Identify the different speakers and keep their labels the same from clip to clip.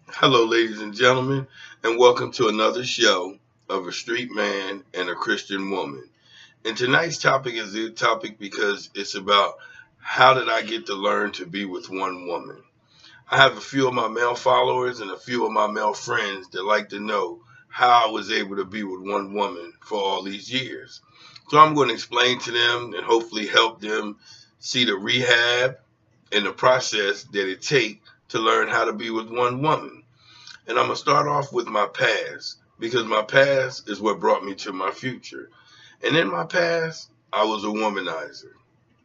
Speaker 1: Hello, ladies and gentlemen, and welcome to another show of a street man and a Christian woman. And tonight's topic is the topic because it's about how did I get to learn to be with one woman. I have a few of my male followers and a few of my male friends that like to know how I was able to be with one woman for all these years. So I'm going to explain to them and hopefully help them see the rehab and the process that it takes to learn how to be with one woman. And I'm going to start off with my past because my past is what brought me to my future. And in my past, I was a womanizer.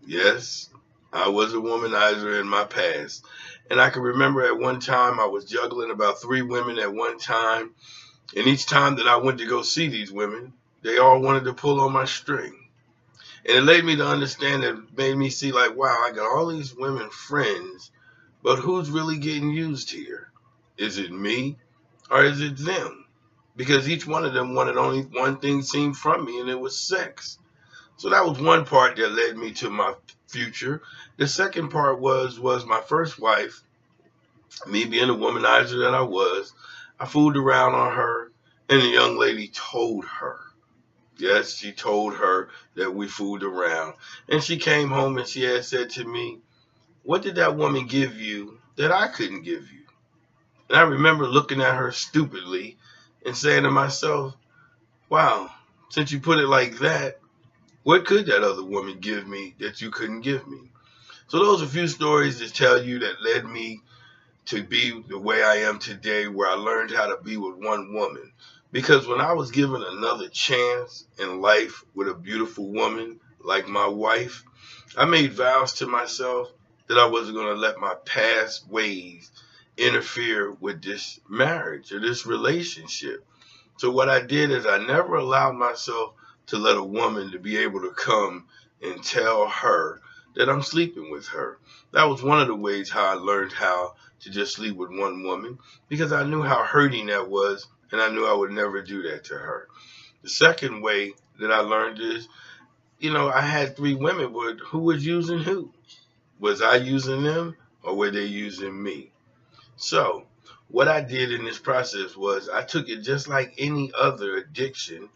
Speaker 1: Yes, I was a womanizer in my past. And I can remember at one time I was juggling about three women at one time. And each time that I went to go see these women, they all wanted to pull on my string. And it led me to understand that made me see like, wow, I got all these women friends, but who's really getting used here? Is it me or is it them? Because each one of them wanted only one thing seen from me, and it was sex. So that was one part that led me to my future. The second part was my first wife, me being the womanizer that I fooled around on her, and the young lady told her. Yes, she told her that we fooled around. And she came home and she had said to me, what did that woman give you that I couldn't give you? And I remember looking at her stupidly and saying to myself, wow, since you put it like that, what could that other woman give me that you couldn't give me? So those are a few stories to tell you that led me to be the way I am today, where I learned how to be with one woman. Because when I was given another chance in life with a beautiful woman like my wife, I made vows to myself that I wasn't going to let my past ways interfere with this marriage or this relationship. So what I did is I never allowed myself to let a woman to be able to come and tell her that I'm sleeping with her. That was one of the ways how I learned how to just sleep with one woman, because I knew how hurting that was, and I knew I would never do that to her. The second way that I learned is, I had three women, but who was using who? Was I using them or were they using me? So, what I did in this process was I took it just like any other addiction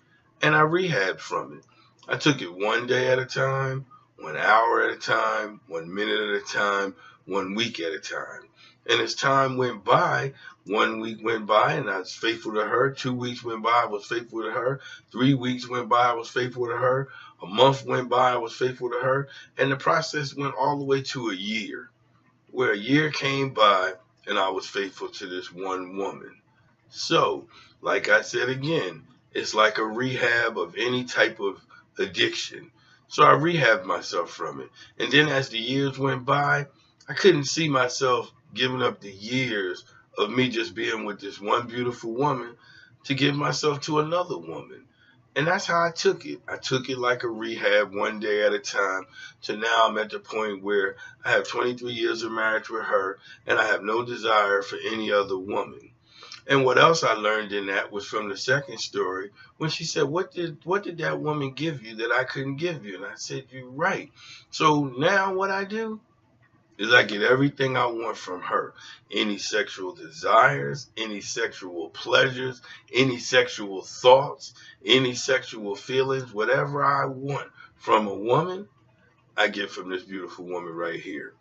Speaker 1: and I rehabbed from it. I took it one day at a time, 1 hour at a time, 1 minute at a time, 1 week at a time. And as time went by, 1 week went by and I was faithful to her. 2 weeks went by, I was faithful to her. 3 weeks went by, I was faithful to her. A month went by, I was faithful to her. And the process went all the way to a year, where a year came by and I was faithful to this one woman. So, like I said again, it's like a rehab of any type of addiction. So I rehabbed myself from it. And then as the years went by, I couldn't see myself giving up the years of me just being with this one beautiful woman to give myself to another woman. And that's how I took it. I took it like a rehab, one day at a time, to now I'm at the point where I have 23 years of marriage with her and I have no desire for any other woman. And what else I learned in that was from the second story, when she said, what did that woman give you that I couldn't give you? And I said, you're right. So now what I do is I get everything I want from her. Any sexual desires, any sexual pleasures, any sexual thoughts, any sexual feelings, whatever I want from a woman, I get from this beautiful woman right here.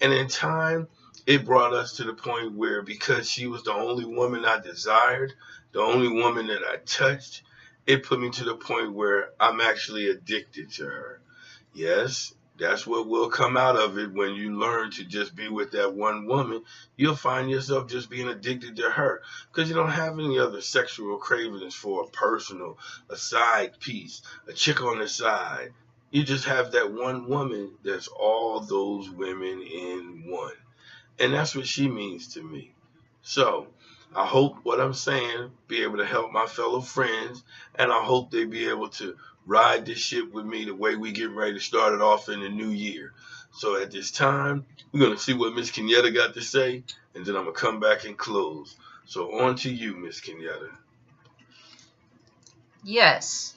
Speaker 1: And in time, it brought us to the point where, because she was the only woman I desired, the only woman that I touched, it put me to the point where I'm actually addicted to her. Yes, that's what will come out of it when you learn to just be with that one woman. You'll find yourself just being addicted to her because you don't have any other sexual cravings for a personal, a side piece, a chick on the side. You just have that one woman that's all those women in one. And that's what she means to me. So I hope what I'm saying be able to help my fellow friends, and I hope they be able to ride this ship with me the way we get ready to start it off in the new year. So at this time, we're going to see what Miss Kenyatta got to say, and then I'm going to come back and close. So on to you, Miss Kenyatta.
Speaker 2: Yes,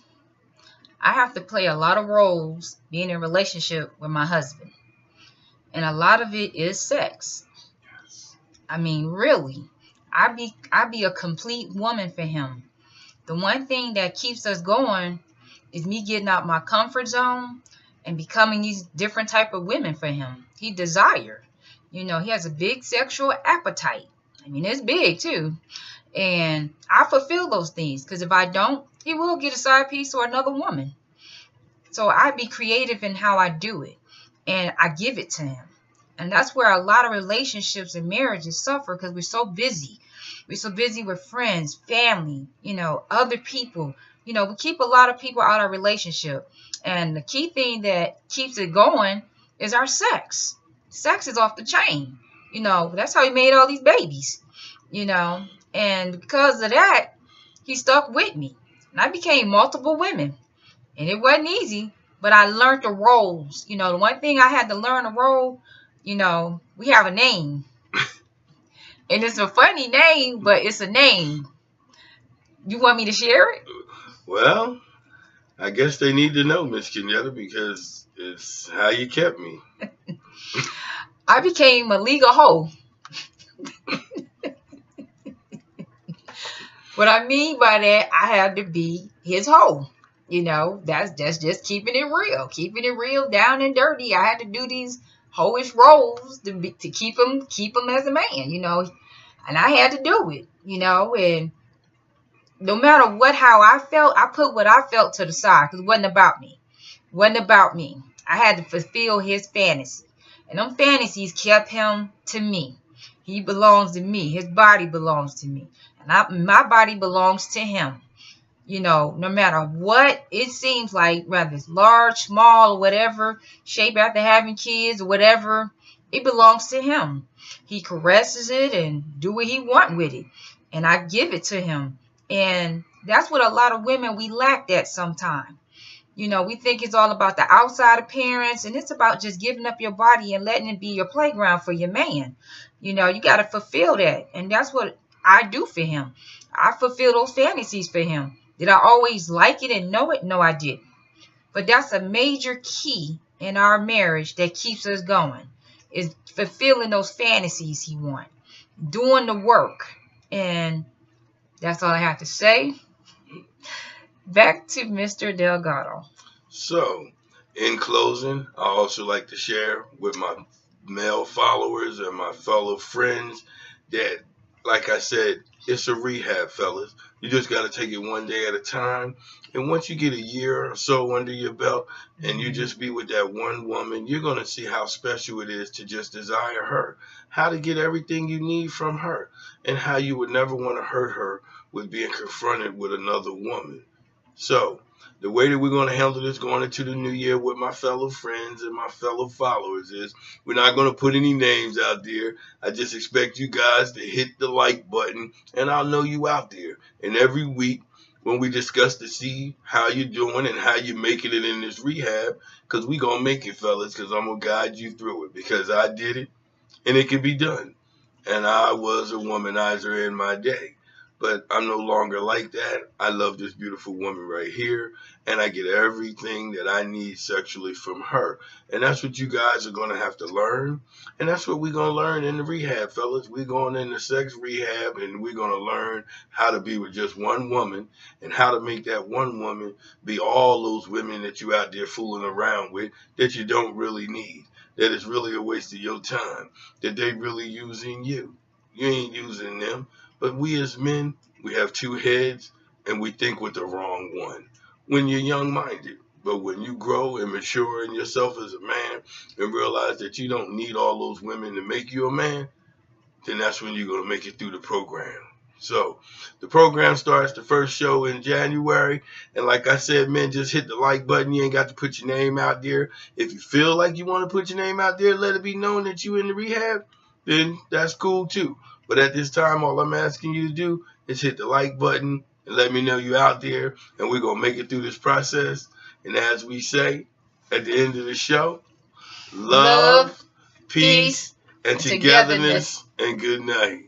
Speaker 2: I have to play a lot of roles being in a relationship with my husband. And a lot of it is sex.
Speaker 1: Yes.
Speaker 2: I mean, really. I be a complete woman for him. The one thing that keeps us going is me getting out my comfort zone and becoming these different type of women for him. He desire. He has a big sexual appetite. I mean, it's big too. And I fulfill those things, because if I don't, he will get a side piece or another woman. So I be creative in how I do it, and I give it to him. And that's where a lot of relationships and marriages suffer, because we're so busy. We're so busy with friends, family, other people. We keep a lot of people out of relationship. And the key thing that keeps it going is our sex. Sex is off the chain. That's how he made all these babies. And because of that, he stuck with me. And I became multiple women. And it wasn't easy, but I learned the roles. The one thing I had to learn the role, we have a name. And it's a funny name, but it's a name. You want me to share it?
Speaker 1: Well, I guess they need to know, Miss Kenyatta, because it's how you kept me.
Speaker 2: I became a legal hoe. What I mean by that, I had to be his hoe. That's just keeping it real, down and dirty. I had to do these hoish roles to keep him as a man. And I had to do it. And no matter how I felt, I put what I felt to the side, because it wasn't about me. I had to fulfill his fantasy, and them fantasies kept him to me. He belongs to me. His body belongs to me, and my body belongs to him. No matter what it seems like, whether it's large, small, or whatever shape after having kids or whatever, it belongs to him. He caresses it and do what he wants with it. And I give it to him. And that's what a lot of women, we lack that sometimes. We think it's all about the outside appearance, and it's about just giving up your body and letting it be your playground for your man. You got to fulfill that. And that's what I do for him. I fulfill those fantasies for him. Did I always like it and know it? No, I didn't. But that's a major key in our marriage that keeps us going, is fulfilling those fantasies he wants, doing the work. And that's all I have to say. Back to Mr. Delgado.
Speaker 1: So, in closing, I also like to share with my male followers and my fellow friends that, like I said, it's a rehab, fellas. You just got to take it one day at a time. And once you get a year or so under your belt and you just be with that one woman, you're going to see how special it is to just desire her, how to get everything you need from her, and how you would never want to hurt her with being confronted with another woman. So, the way that we're going to handle this going into the new year with my fellow friends and my fellow followers is we're not going to put any names out there. I just expect you guys to hit the like button, and I'll know you out there. And every week when we discuss to see how you're doing and how you're making it in this rehab, because we're going to make it, fellas, because I'm going to guide you through it, because I did it, and it can be done. And I was a womanizer in my day. But I'm no longer like that. I love this beautiful woman right here, and I get everything that I need sexually from her. And that's what you guys are going to have to learn, and that's what we're going to learn in the rehab, fellas. We're going into sex rehab, and we're going to learn how to be with just one woman and how to make that one woman be all those women that you out there fooling around with that you don't really need, that is really a waste of your time, that they really using you. You ain't using them. But we as men, we have two heads, and we think with the wrong one when you're young-minded. But when you grow and mature in yourself as a man and realize that you don't need all those women to make you a man, then that's when you're going to make it through the program. So the program starts the first show in January. And like I said, men, just hit the like button. You ain't got to put your name out there. If you feel like you want to put your name out there, let it be known that you in the rehab, then that's cool too. But at this time, all I'm asking you to do is hit the like button and let me know you're out there, and we're going to make it through this process. And as we say at the end of the show, love, peace, and togetherness, and good night.